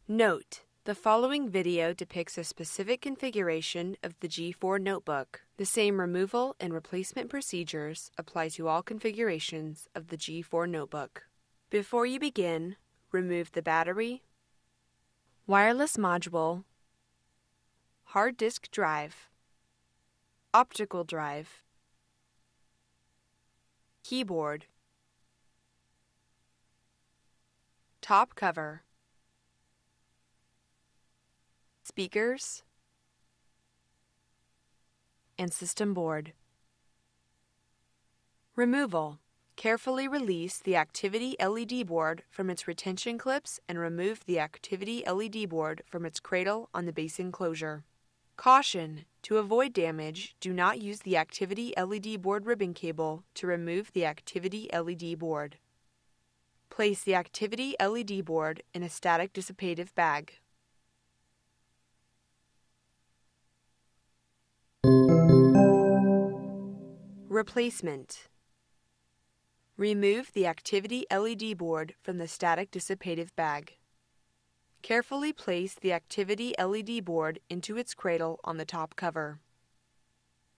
Note: the following video depicts a specific configuration of the G4 notebook. The same removal and replacement procedures apply to all configurations of the G4 notebook. Before you begin, remove the battery, wireless module, hard disk drive, optical drive, keyboard, top cover, speakers, and system board. Removal: carefully release the activity LED board from its retention clips and remove the activity LED board from its cradle on the base enclosure. Caution: to avoid damage, do not use the activity LED board ribbon cable to remove the activity LED board. Place the activity LED board in a static dissipative bag. Replacement: remove the activity LED board from the static dissipative bag. Carefully place the activity LED board into its cradle on the top cover.